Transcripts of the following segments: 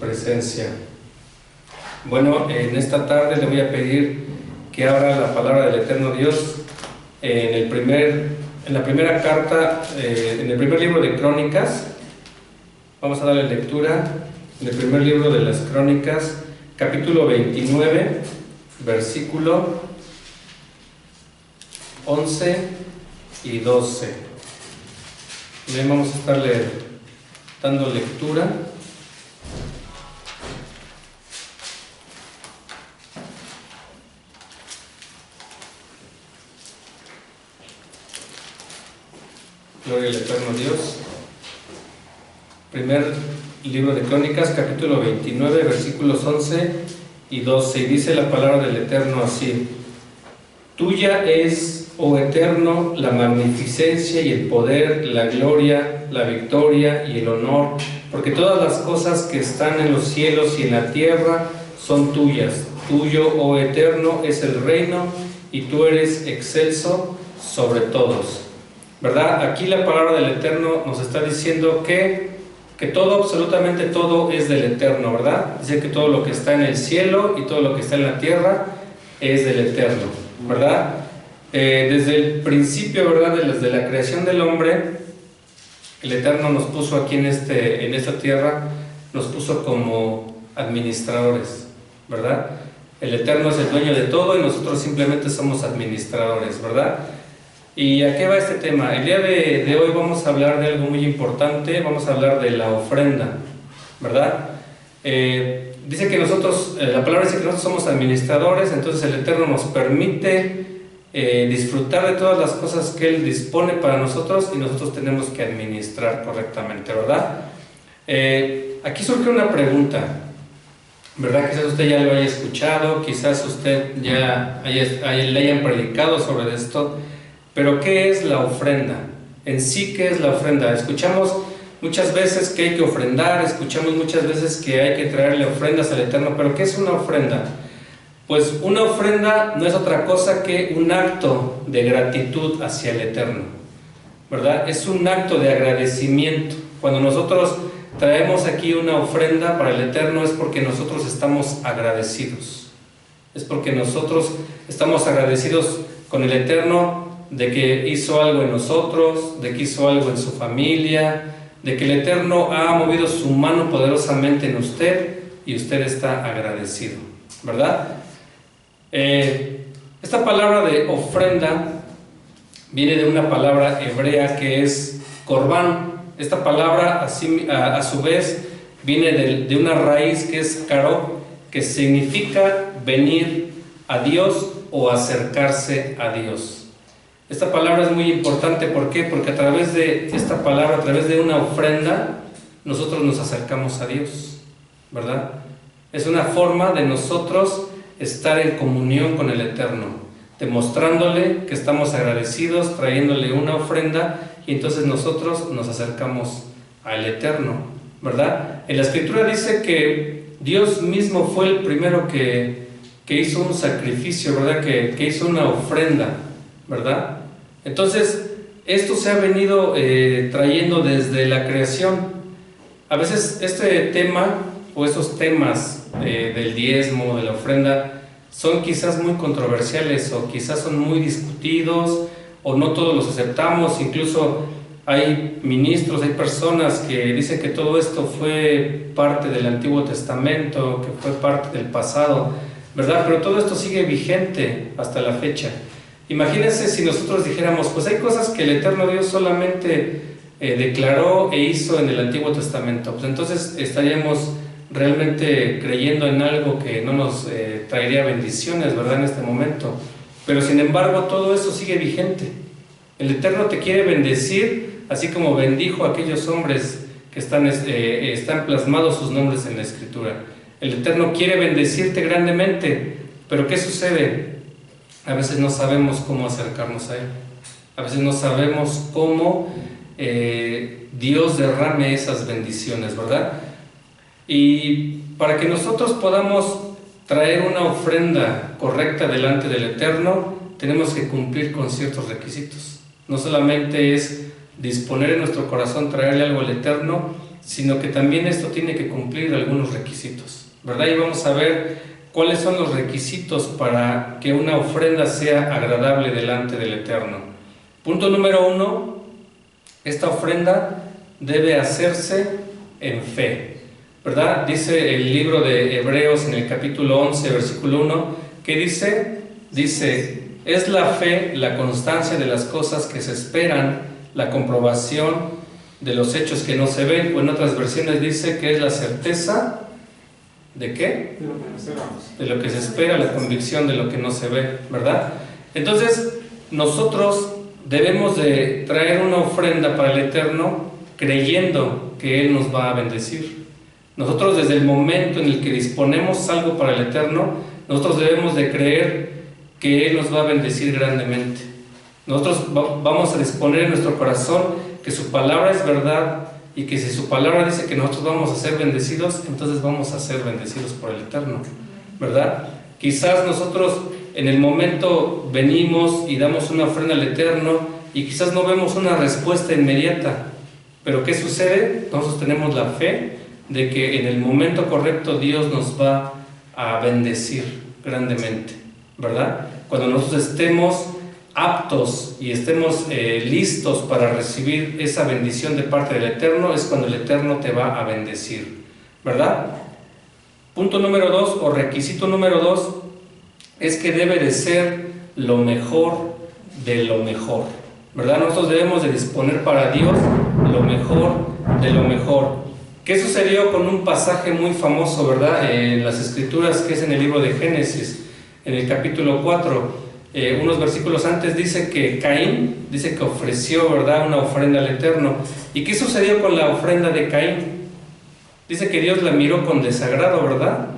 presencia. Bueno, en esta tarde le voy a pedir que abra la palabra del Eterno Dios en la primera carta, en el primer libro de Crónicas. Vamos a darle lectura en el primer libro de las Crónicas, capítulo 29, versículo 11 y 12. Bien, vamos a estarle dando lectura. Gloria al Eterno Dios. Primer libro de Crónicas, capítulo 29, versículos 11 y 12. Y dice la palabra del Eterno así: Tuya es, oh Eterno, la magnificencia y el poder, la gloria, la victoria y el honor, porque todas las cosas que están en los cielos y en la tierra son tuyas. Tuyo, oh Eterno, es el reino, y tú eres excelso sobre todos. ¿Verdad? Aquí la palabra del Eterno nos está diciendo que todo, absolutamente todo es del Eterno, ¿verdad? Dice que todo lo que está en el cielo y todo lo que está en la tierra es del Eterno, ¿verdad? Desde el principio, ¿verdad? Desde la creación del hombre, el Eterno nos puso aquí en esta tierra, nos puso como administradores, ¿verdad? El Eterno es el dueño de todo y nosotros simplemente somos administradores, ¿verdad? ¿Y a qué va este tema? El día de hoy vamos a hablar de algo muy importante, vamos a hablar de la ofrenda, ¿verdad? Dice que nosotros, la palabra dice que nosotros somos administradores, entonces el Eterno nos permite disfrutar de todas las cosas que Él dispone para nosotros y nosotros tenemos que administrar correctamente, ¿verdad? Aquí surge una pregunta, ¿verdad? Quizás usted ya lo haya escuchado, quizás usted ya le hayan predicado sobre esto. Pero ¿qué es la ofrenda? En sí, ¿qué es la ofrenda? Escuchamos muchas veces que hay que ofrendar, escuchamos muchas veces que hay que traerle ofrendas al Eterno, pero ¿qué es una ofrenda? Pues una ofrenda no es otra cosa que un acto de gratitud hacia el Eterno, ¿verdad? Es un acto de agradecimiento. Cuando nosotros traemos aquí una ofrenda para el Eterno es porque nosotros estamos agradecidos. Es porque nosotros estamos agradecidos con el Eterno de que hizo algo en nosotros, de que hizo algo en su familia, de que el Eterno ha movido su mano poderosamente en usted y usted está agradecido, ¿verdad? Esta palabra de ofrenda viene de una palabra hebrea que es corbán. Esta palabra a su vez viene de una raíz que es caro, que significa venir a Dios o acercarse a Dios. Esta palabra es muy importante, ¿por qué? Porque a través de esta palabra, a través de una ofrenda, nosotros nos acercamos a Dios, ¿verdad? Es una forma de nosotros estar en comunión con el Eterno, demostrándole que estamos agradecidos, trayéndole una ofrenda, y entonces nosotros nos acercamos al Eterno, ¿verdad? En la Escritura dice que Dios mismo fue el primero que hizo un sacrificio, ¿verdad? Que hizo una ofrenda, ¿verdad? Entonces, esto se ha venido trayendo desde la creación. A veces este tema o estos temas del diezmo, de la ofrenda, son quizás muy controversiales o quizás son muy discutidos o no todos los aceptamos. Incluso hay ministros, hay personas que dicen que todo esto fue parte del Antiguo Testamento, que fue parte del pasado, ¿verdad? Pero todo esto sigue vigente hasta la fecha. Imagínense si nosotros dijéramos, pues hay cosas que el Eterno Dios solamente declaró e hizo en el Antiguo Testamento, pues entonces estaríamos realmente creyendo en algo que no nos traería bendiciones, ¿verdad? En este momento. Pero sin embargo todo eso sigue vigente. El Eterno te quiere bendecir, así como bendijo a aquellos hombres que están plasmados sus nombres en la Escritura. El Eterno quiere bendecirte grandemente, pero ¿qué sucede? A veces no sabemos cómo acercarnos a Él. A veces no sabemos cómo Dios derrame esas bendiciones, ¿verdad? Y para que nosotros podamos traer una ofrenda correcta delante del Eterno, tenemos que cumplir con ciertos requisitos. No solamente es disponer en nuestro corazón, traerle algo al Eterno, sino que también esto tiene que cumplir algunos requisitos, ¿verdad? Y vamos a ver cuáles son los requisitos para que una ofrenda sea agradable delante del Eterno. Punto número 1, esta ofrenda debe hacerse en fe, ¿verdad? Dice el libro de Hebreos en el capítulo 11, versículo 1, ¿qué dice? Dice, es la fe, la constancia de las cosas que se esperan, la comprobación de los hechos que no se ven, o en otras versiones dice que es la certeza ¿de qué? De lo que se espera, la convicción de lo que no se ve, ¿verdad? Entonces, nosotros debemos de traer una ofrenda para el Eterno creyendo que Él nos va a bendecir. Nosotros desde el momento en el que disponemos algo para el Eterno, nosotros debemos de creer que Él nos va a bendecir grandemente. Nosotros vamos a disponer en nuestro corazón que su palabra es verdad, y que si su palabra dice que nosotros vamos a ser bendecidos, entonces vamos a ser bendecidos por el Eterno, ¿verdad? Quizás nosotros en el momento venimos y damos una ofrenda al Eterno y quizás no vemos una respuesta inmediata, pero ¿qué sucede? Nosotros tenemos la fe de que en el momento correcto Dios nos va a bendecir grandemente, ¿verdad? Cuando nosotros estemos aptos y estemos listos para recibir esa bendición de parte del Eterno, es cuando el Eterno te va a bendecir, ¿verdad? Punto número 2, o requisito número 2, es que debe de ser lo mejor de lo mejor, ¿verdad? Nosotros debemos de disponer para Dios lo mejor de lo mejor. ¿Qué sucedió con un pasaje muy famoso, verdad? En las Escrituras, que es en el libro de Génesis, en el capítulo 4, unos versículos antes dice que Caín, dice que ofreció, ¿verdad?, una ofrenda al Eterno. ¿Y qué sucedió con la ofrenda de Caín? Dice que Dios la miró con desagrado, ¿verdad?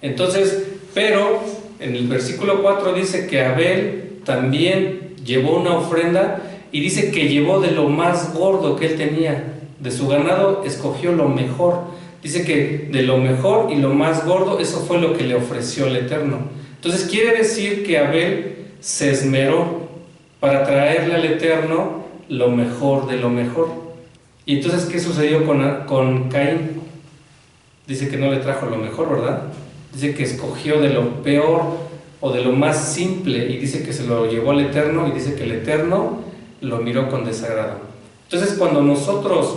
Entonces, pero en el versículo 4 dice que Abel también llevó una ofrenda y dice que llevó de lo más gordo que él tenía, de su ganado escogió lo mejor. Dice que de lo mejor y lo más gordo, eso fue lo que le ofreció el Eterno. Entonces quiere decir que Abel se esmeró para traerle al Eterno lo mejor de lo mejor. Y entonces, ¿qué sucedió con Caín? Dice que no le trajo lo mejor, ¿verdad? Dice que escogió de lo peor o de lo más simple y dice que se lo llevó al Eterno y dice que el Eterno lo miró con desagrado. Entonces, cuando nosotros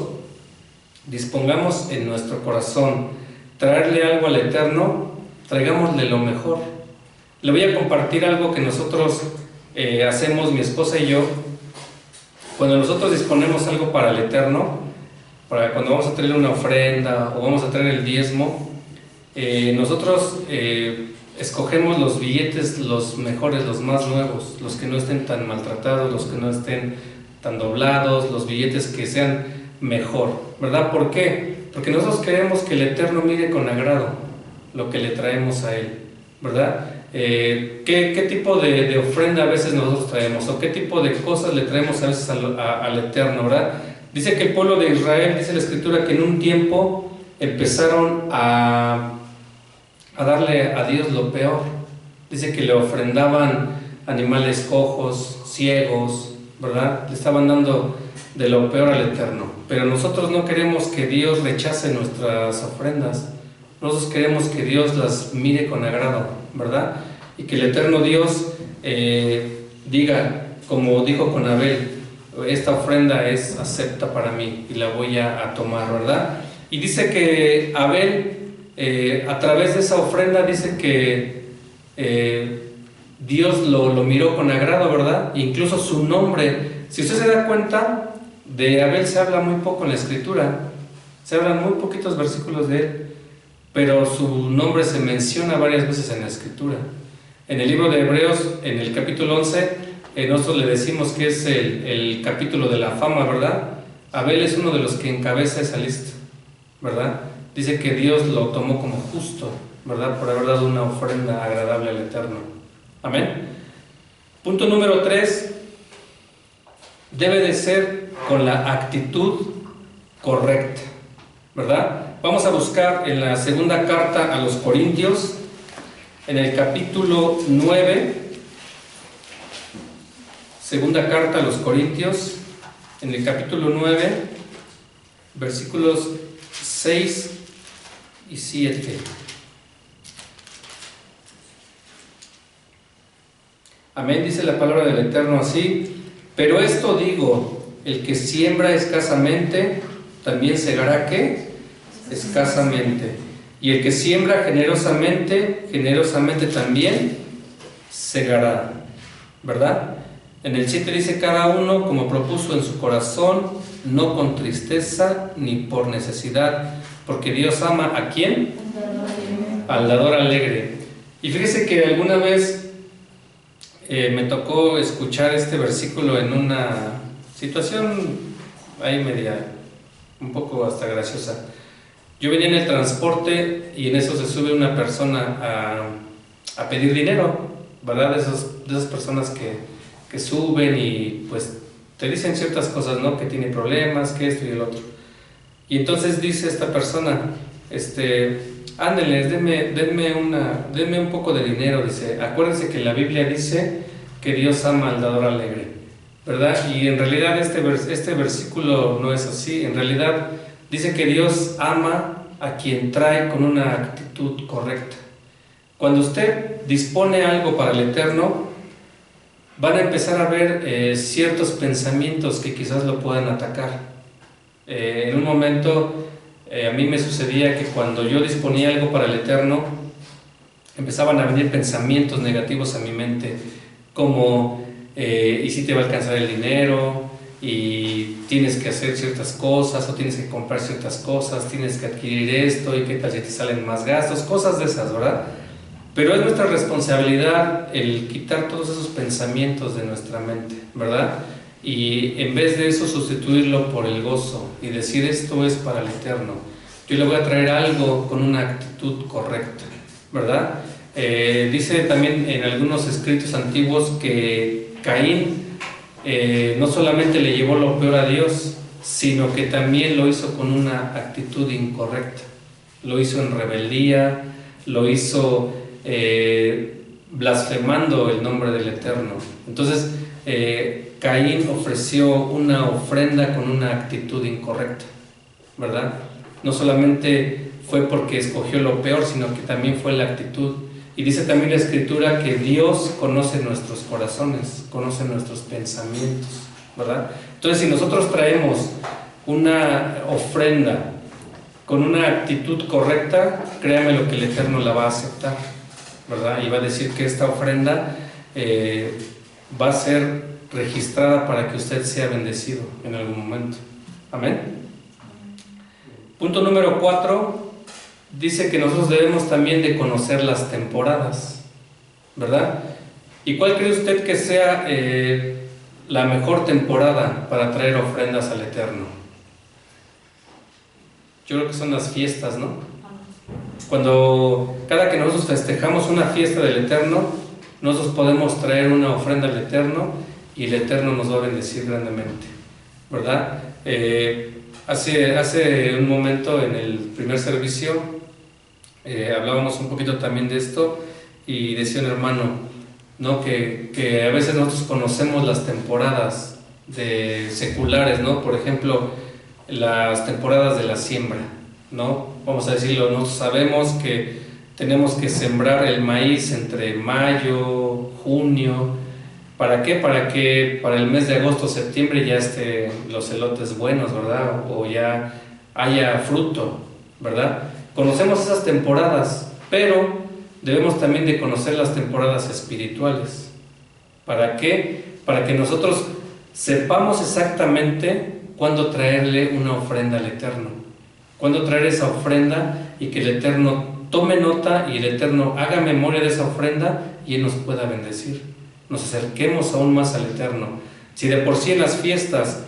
dispongamos en nuestro corazón traerle algo al Eterno, traigámosle lo mejor. Le voy a compartir algo que nosotros hacemos, mi esposa y yo. Cuando nosotros disponemos algo para el Eterno, cuando vamos a traer una ofrenda o vamos a traer el diezmo, nosotros escogemos los billetes, los mejores, los más nuevos, los que no estén tan maltratados, los que no estén tan doblados, los billetes que sean mejor, ¿verdad? ¿Por qué? Porque nosotros queremos que el Eterno mire con agrado lo que le traemos a Él, ¿verdad? ¿Qué tipo de ofrenda a veces nosotros traemos? ¿O qué tipo de cosas le traemos a veces al Eterno, ¿verdad? Dice que el pueblo de Israel, dice la Escritura, que en un tiempo empezaron a darle a Dios lo peor. Dice que le ofrendaban animales cojos, ciegos, ¿verdad? Le estaban dando de lo peor al Eterno. Pero nosotros no queremos que Dios rechace nuestras ofrendas. Nosotros queremos que Dios las mire con agrado, ¿verdad? Y que el Eterno Dios diga, como dijo con Abel, esta ofrenda es acepta para mí y la voy a tomar, ¿verdad? Y dice que Abel, a través de esa ofrenda, dice que Dios lo miró con agrado, ¿verdad? Incluso su nombre, si usted se da cuenta, de Abel se habla muy poco en la Escritura, se hablan muy poquitos versículos de él, pero su nombre se menciona varias veces en la Escritura. En el libro de Hebreos, en el capítulo 11, nosotros le decimos que es el capítulo de la fama, ¿verdad? Abel es uno de los que encabeza esa lista, ¿verdad? Dice que Dios lo tomó como justo, ¿verdad? Por haber dado una ofrenda agradable al Eterno. Amén. Punto número 3, debe de ser con la actitud correcta, ¿verdad? Vamos a buscar en la segunda carta a los Corintios, en el capítulo 9, segunda carta a los Corintios, en el capítulo 9, versículos 6 y 7. Amén, dice la palabra del Eterno así: pero esto digo, el que siembra escasamente, también segará ¿qué? Escasamente. Y el que siembra generosamente, generosamente también segará. ¿Verdad? En el 7 dice: cada uno como propuso en su corazón, no con tristeza ni por necesidad, porque Dios ama ¿a quién? Al dador alegre. Y fíjese que alguna vez me tocó escuchar este versículo en una situación ahí media, un poco hasta graciosa. Yo venía en el transporte y en eso se sube una persona a pedir dinero, ¿verdad? De esas personas que suben y pues te dicen ciertas cosas, ¿no? Que tiene problemas, que esto y el otro. Y entonces dice esta persona, ándenles, denme un poco de dinero, dice. Acuérdense que la Biblia dice que Dios ama al dador alegre, ¿verdad? Y en realidad este versículo no es así. En realidad dice que Dios ama a quien trae con una actitud correcta. Cuando usted dispone algo para el Eterno, van a empezar a ver ciertos pensamientos que quizás lo puedan atacar. En un momento a mí me sucedía que cuando yo disponía algo para el Eterno, empezaban a venir pensamientos negativos a mi mente, como ¿y si te va a alcanzar el dinero? Y tienes que hacer ciertas cosas, o tienes que comprar ciertas cosas, tienes que adquirir esto, y qué tal si te salen más gastos, cosas de esas, ¿verdad? Pero es nuestra responsabilidad el quitar todos esos pensamientos de nuestra mente, ¿verdad? Y en vez de eso sustituirlo por el gozo y decir: esto es para el Eterno, yo le voy a traer algo con una actitud correcta, ¿verdad? Dice también en algunos escritos antiguos que Caín no solamente le llevó lo peor a Dios, sino que también lo hizo con una actitud incorrecta. Lo hizo en rebeldía, lo hizo blasfemando el nombre del Eterno. Entonces Caín ofreció una ofrenda con una actitud incorrecta, ¿verdad? No solamente fue porque escogió lo peor, sino que también fue la actitud. Y dice también la Escritura que Dios conoce nuestros corazones, conoce nuestros pensamientos, ¿verdad? Entonces, si nosotros traemos una ofrenda con una actitud correcta, créame lo que el Eterno la va a aceptar, ¿verdad? Y va a decir que esta ofrenda va a ser registrada para que usted sea bendecido en algún momento. Amén. Punto número 4. Dice que nosotros debemos también de conocer las temporadas, ¿verdad? ¿Y cuál cree usted que sea la mejor temporada para traer ofrendas al Eterno? Yo creo que son las fiestas, ¿no? Cada que nosotros festejamos una fiesta del Eterno, nosotros podemos traer una ofrenda al Eterno y el Eterno nos va a bendecir grandemente, ¿verdad? Hace un momento en el primer servicio hablábamos un poquito también de esto y decía un hermano, ¿no? que a veces nosotros conocemos las temporadas seculares, ¿no? Por ejemplo, las temporadas de la siembra, ¿no? Vamos a decirlo, nosotros sabemos que tenemos que sembrar el maíz entre mayo, junio. ¿Para qué? Para que para el mes de agosto, septiembre ya estén los elotes buenos, ¿verdad? O ya haya fruto, ¿verdad? Conocemos esas temporadas, pero debemos también de conocer las temporadas espirituales. ¿Para qué? Para que nosotros sepamos exactamente cuándo traerle una ofrenda al Eterno, cuándo traer esa ofrenda y que el Eterno tome nota y el Eterno haga memoria de esa ofrenda y Él nos pueda bendecir. Nos acerquemos aún más al Eterno. Si de por sí en las fiestas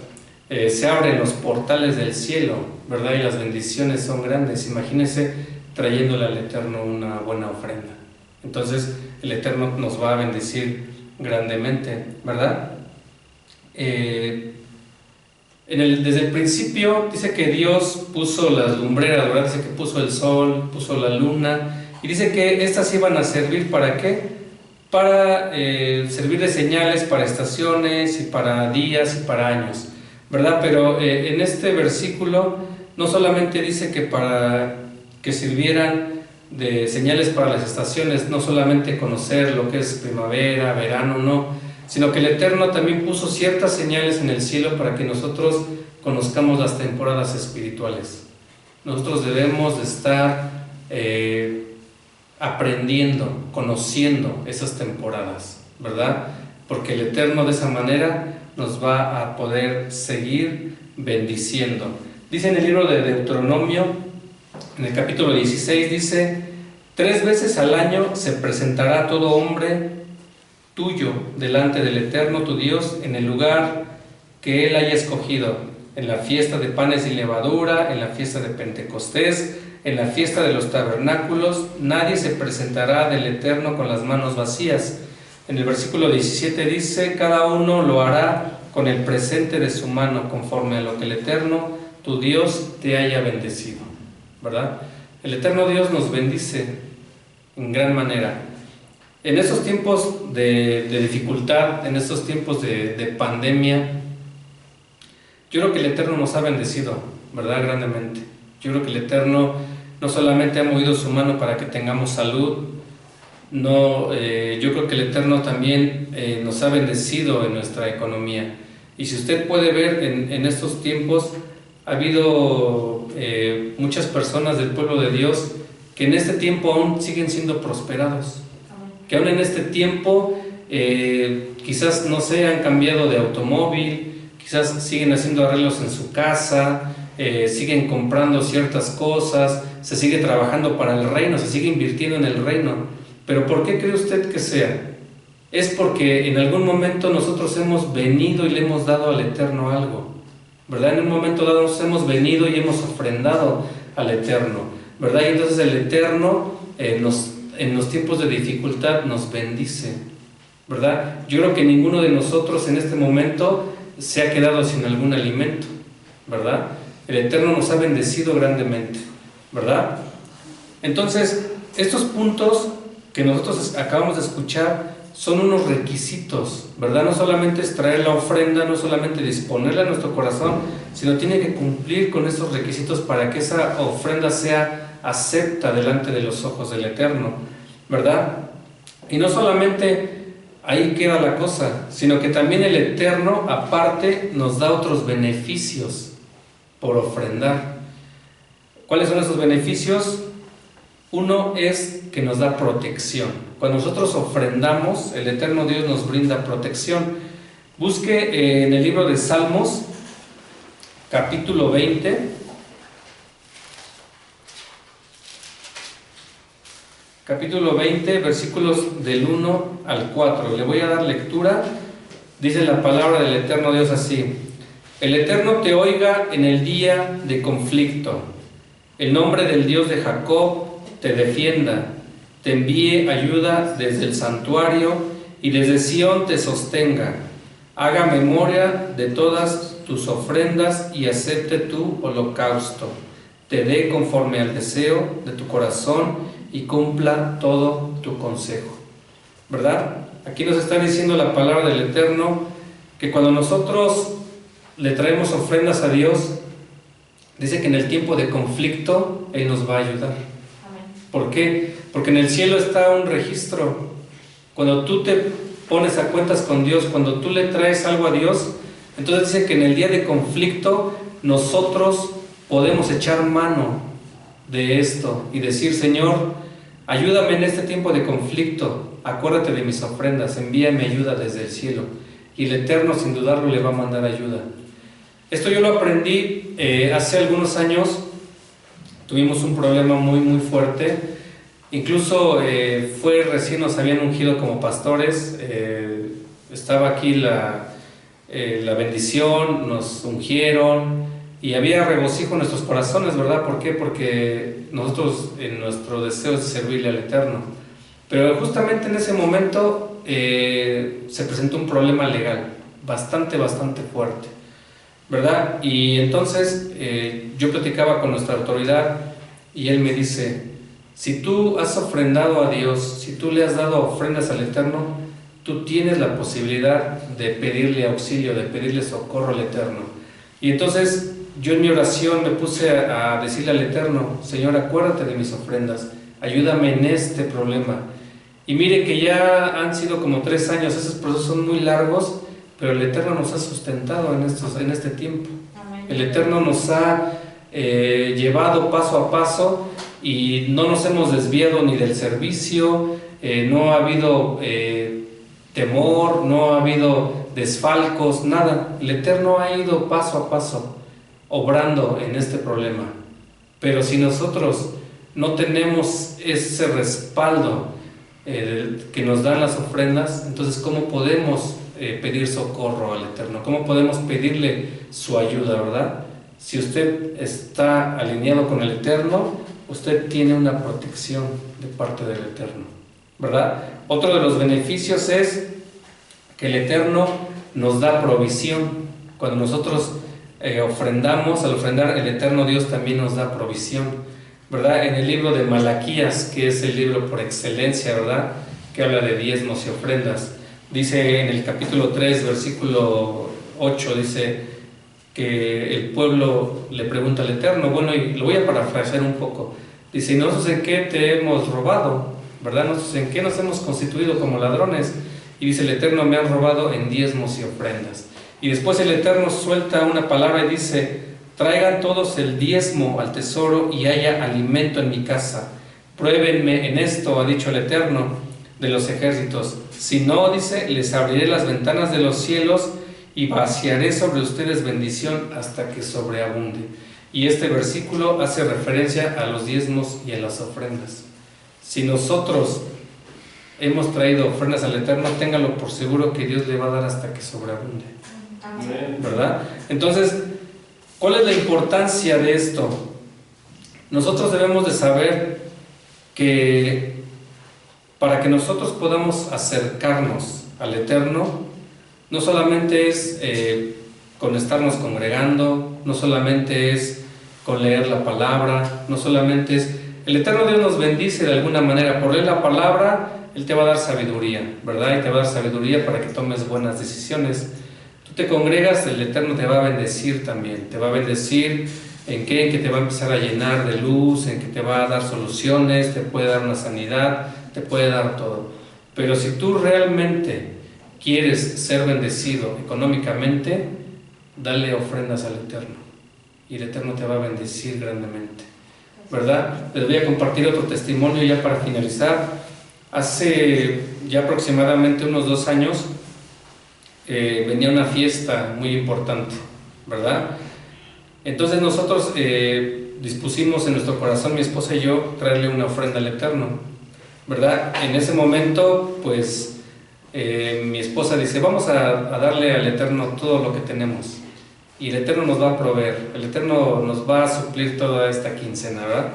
se abren los portales del cielo, ¿verdad? Y las bendiciones son grandes, imagínense trayéndole al Eterno una buena ofrenda. Entonces el Eterno nos va a bendecir grandemente, ¿verdad? Desde el principio dice que Dios puso las lumbreras, ¿verdad? Dice que puso el sol, puso la luna, y dice que estas iban a servir ¿para qué? Para servir de señales para estaciones y para días y para años, ¿verdad? Pero en este versículo no solamente dice que para que sirvieran de señales para las estaciones, no solamente conocer lo que es primavera, verano, no, sino que el Eterno también puso ciertas señales en el cielo para que nosotros conozcamos las temporadas espirituales. Nosotros debemos de estar aprendiendo, conociendo esas temporadas, ¿verdad? Porque el Eterno de esa manera nos va a poder seguir bendiciendo. Dice en el libro de Deuteronomio, en el capítulo 16, dice: 3 veces al año se presentará todo hombre tuyo delante del Eterno tu Dios en el lugar que Él haya escogido, en la fiesta de panes sin levadura, en la fiesta de Pentecostés, en la fiesta de los tabernáculos. Nadie se presentará del Eterno con las manos vacías. En el versículo 17 dice: cada uno lo hará con el presente de su mano, conforme a lo que el Eterno tu Dios te haya bendecido, ¿verdad? El Eterno Dios nos bendice en gran manera. En estos tiempos de dificultad, en estos tiempos de pandemia, yo creo que el Eterno nos ha bendecido, ¿verdad? Grandemente. Yo creo que el Eterno no solamente ha movido su mano para que tengamos salud, no, yo creo que el Eterno también nos ha bendecido en nuestra economía. Y si usted puede ver en estos tiempos, ha habido muchas personas del pueblo de Dios que en este tiempo aún siguen siendo prosperados. Que aún en este tiempo quizás, no sé, han cambiado de automóvil, quizás siguen haciendo arreglos en su casa, siguen comprando ciertas cosas, se sigue trabajando para el reino, se sigue invirtiendo en el reino. Pero ¿por qué cree usted que sea? Es porque en algún momento nosotros hemos venido y le hemos dado al Eterno algo, ¿verdad? En un momento dado nos hemos venido y hemos ofrendado al Eterno, ¿verdad? Y entonces el Eterno en los tiempos de dificultad nos bendice, ¿verdad? Yo creo que ninguno de nosotros en este momento se ha quedado sin algún alimento, ¿verdad? El Eterno nos ha bendecido grandemente, ¿verdad? Entonces, estos puntos que nosotros acabamos de escuchar son unos requisitos, ¿verdad? No solamente es traer la ofrenda, no solamente disponerla a nuestro corazón, sino tiene que cumplir con estos requisitos para que esa ofrenda sea acepta delante de los ojos del Eterno, ¿verdad? Y no solamente ahí queda la cosa, sino que también el Eterno aparte nos da otros beneficios por ofrendar. ¿Cuáles son esos beneficios? Uno es que nos da protección. Cuando nosotros ofrendamos, el Eterno Dios nos brinda protección. Busque en el libro de Salmos, capítulo 20. Capítulo 20, versículos del 1 al 4. Le voy a dar lectura. Dice la palabra del Eterno Dios así: el Eterno te oiga en el día de conflicto. El nombre del Dios de Jacob te defienda, te envíe ayuda desde el santuario y desde Sión te sostenga. Haga memoria de todas tus ofrendas y acepte tu holocausto. Te dé conforme al deseo de tu corazón y cumpla todo tu consejo. ¿Verdad? Aquí nos está diciendo la palabra del Eterno que cuando nosotros le traemos ofrendas a Dios, dice que en el tiempo de conflicto Él nos va a ayudar. ¿Por qué? Porque en el cielo está un registro. Cuando tú te pones a cuentas con Dios, cuando tú le traes algo a Dios, entonces dice que en el día de conflicto nosotros podemos echar mano de esto y decir: Señor, ayúdame en este tiempo de conflicto, acuérdate de mis ofrendas, envíame ayuda desde el cielo. Y el Eterno sin dudarlo le va a mandar ayuda. Esto yo lo aprendí hace algunos años. Tuvimos un problema muy fuerte. Incluso recién nos habían ungido como pastores. Estaba aquí la bendición, nos ungieron y había regocijo en nuestros corazones, ¿verdad? ¿Por qué? Porque nosotros en nuestro deseo es servirle al Eterno. Pero justamente en ese momento se presentó un problema legal bastante fuerte, ¿verdad? Y entonces yo platicaba con nuestra autoridad y él me dice: si tú has ofrendado a Dios, si tú le has dado ofrendas al Eterno, tú tienes la posibilidad de pedirle auxilio, de pedirle socorro al Eterno. Y entonces yo en mi oración me puse a decirle al Eterno: Señor, acuérdate de mis ofrendas, ayúdame en este problema. Y mire que ya han sido como 3 años, esos procesos son muy largos, pero el Eterno nos ha sustentado en este tiempo. Amén. El Eterno nos ha llevado paso a paso y no nos hemos desviado ni del servicio, no ha habido temor, no ha habido desfalcos, nada. El Eterno ha ido paso a paso obrando en este problema. Pero si nosotros no tenemos ese respaldo que nos dan las ofrendas, entonces ¿cómo podemos pedir socorro al Eterno? ¿Cómo podemos pedirle su ayuda, verdad? Si usted está alineado con el Eterno, usted tiene una protección de parte del Eterno, ¿verdad? Otro de los beneficios es que el Eterno nos da provisión. Cuando nosotros ofrendamos, al ofrendar, el Eterno Dios también nos da provisión, ¿verdad? En el libro de Malaquías, que es el libro por excelencia, ¿verdad?, que habla de diezmos y ofrendas, dice en el capítulo 3, versículo 8, dice que el pueblo le pregunta al Eterno, bueno, y lo voy a parafrasear un poco, dice: ¿nosotros en qué te hemos robado? ¿Verdad? ¿Nosotros en qué nos hemos constituido como ladrones? Y dice el Eterno: me han robado en diezmos y ofrendas. Y después el Eterno suelta una palabra y dice: traigan todos el diezmo al tesoro y haya alimento en mi casa. Pruébenme en esto, ha dicho el Eterno de los ejércitos. Si no, dice, les abriré las ventanas de los cielos y vaciaré sobre ustedes bendición hasta que sobreabunde. Y este versículo hace referencia a los diezmos y a las ofrendas. Si nosotros hemos traído ofrendas al Eterno, téngalo por seguro que Dios le va a dar hasta que sobreabunde, ¿verdad? Entonces, ¿cuál es la importancia de esto? Nosotros debemos de saber que para que nosotros podamos acercarnos al Eterno, no solamente es con estarnos congregando, no solamente es con leer la palabra, no solamente es... El Eterno Dios nos bendice de alguna manera. Por leer la palabra, Él te va a dar sabiduría, ¿verdad? Y te va a dar sabiduría para que tomes buenas decisiones. Tú te congregas, el Eterno te va a bendecir también. Te va a bendecir en que te va a empezar a llenar de luz, en que te va a dar soluciones, te puede dar una sanidad, te puede dar todo. Pero si tú realmente quieres ser bendecido económicamente, dale ofrendas al Eterno y el Eterno te va a bendecir grandemente, ¿verdad? Les voy a compartir otro testimonio ya para finalizar. Hace ya aproximadamente unos 2 años venía una fiesta muy importante, ¿verdad? Entonces nosotros dispusimos en nuestro corazón, mi esposa y yo, traerle una ofrenda al Eterno, ¿verdad? En ese momento, pues mi esposa dice: vamos a darle al Eterno todo lo que tenemos y el Eterno nos va a proveer, el Eterno nos va a suplir toda esta quincena, ¿verdad?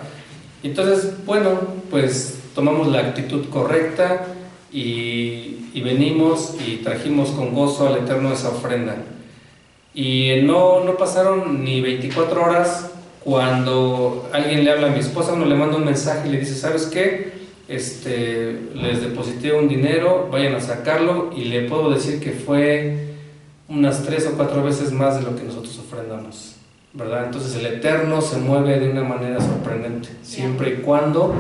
Entonces, bueno, pues tomamos la actitud correcta y venimos y trajimos con gozo al Eterno esa ofrenda. Y no pasaron ni 24 horas cuando alguien le habla a mi esposa, uno le manda un mensaje y le dice: ¿sabes qué? Les deposité un dinero, vayan a sacarlo, y le puedo decir que fue unas 3 o 4 veces más de lo que nosotros ofrendamos, ¿verdad? Entonces el Eterno se mueve de una manera sorprendente, siempre y cuando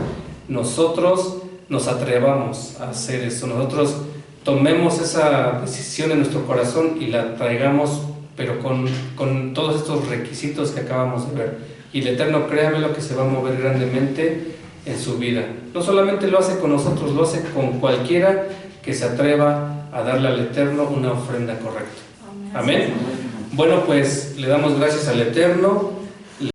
nosotros nos atrevamos a hacer eso, nosotros tomemos esa decisión en nuestro corazón y la traigamos, pero con todos estos requisitos que acabamos de ver. Y el Eterno, créame, lo que se va a mover grandemente en su vida. No solamente lo hace con nosotros, lo hace con cualquiera que se atreva a darle al Eterno una ofrenda correcta. Amén. Bueno, pues le damos gracias al Eterno